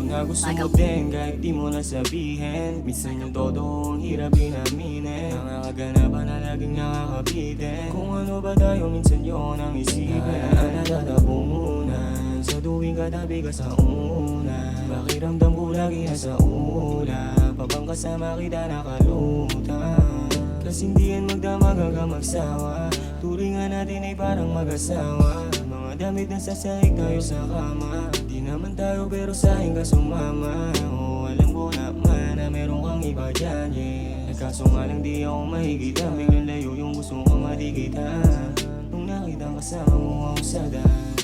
na gusto mo din kahit di mo nasabihin. Minsan yung todo ang hirap inaminin. Nakakaganapan na laging nakakabitin. Kung ano ba tayo minsan yun ang isipin. Natatabunan sa tuwing katabi ka sa una. Pakiramdam ko lagi nasa ula. Pabang kasama kita nakalutang. Kasi hindi yan magdamag hanggang magsawa. Turingan natin ay parang mag-asawa. Mga damit na sasahig tayo sa kama. Di naman tayo pero sa'kin ka sumama. Oo, alam ko naman na meron kang iba dyan, yeah. Kaso nga lang di ako mahigita. Biglang layo yung gusto kong madikitan. Nung nakita kasama mo ako sa daan.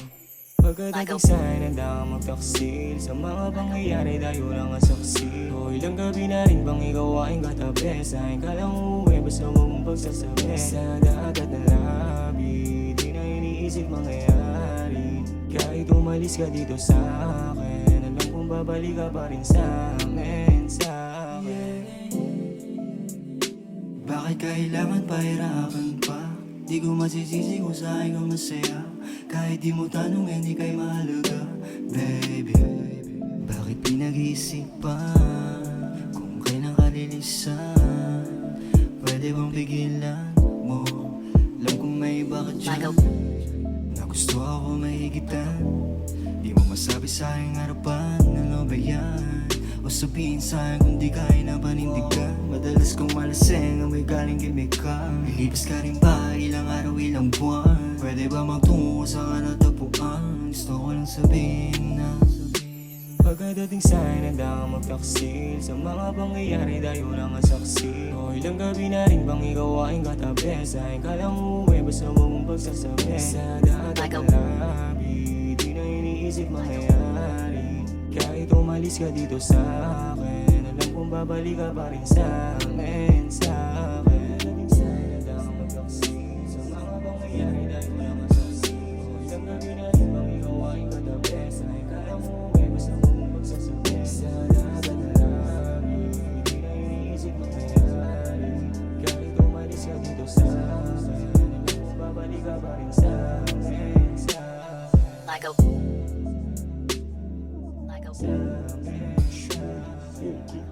Pagkadating sa'kin handa kang magtaksil. Sa mga pangyayari tayo lang ang saksi. O ilang gabi na rin bang ikaw aking katabi. Sa'kin ka lang uuwi basta huwag mong pagsasabi. Sa dagat na labi, di na iniisip mangyayari. Kahit umalis ka dito sa'kin, alam kong babalik ka pa rin sa'kin, sa'kin. Bakit kailangan pahirapan pa? Di ko masisisi kung sa'kin kang masaya. Kahit di mo tanongin, di kay mahalaga. Baby, bakit pinag-iisipan kung kailan ka lilisan? Pwede bang pigilan mo? Alam kong may iba ka dyan na gusto ako mahigitan. Di mo masabi sa'king harapan, ano ba yan? O sabihin sa'kin kung di kaya na panindigan. Madalas kong malaseng ang may galing kimika. Lilipas ka rin ba ilang araw, ilang buwan? Pwede ba magtungo sa kanatapuan? Gusto ko lang sabihin na Pagkadating sa'kin handa kang magtaksil. Sa mga pangyayari tayo lang ang saksi. O ilang gabi na rin bang ikaw aking katabi. Sa'kin ka lang uuwi basta huwag mong pagsasabi. Sa dagat na labi, di na iniisip mangyayari. Kahit umalis ka dito sa'kin, alam kong babalik ka pa rin sa'kin, sa'kin. Pagkadating sa'kin handa kang magtaksil. Sa mga pangyayari tayo lang ang saksi. O ilang gabi na rin bang ikaw aking katabi. Sa'kin ka lang uuwi basta huwag mong pagsasabi. Sa dagat na labi, di na iniisip mangyayari. Kahit umalis ka dito sa'kin, alam kong babalik ka pa rin sa'kin, sa'kin. Like a Sa'kin, sa'kin.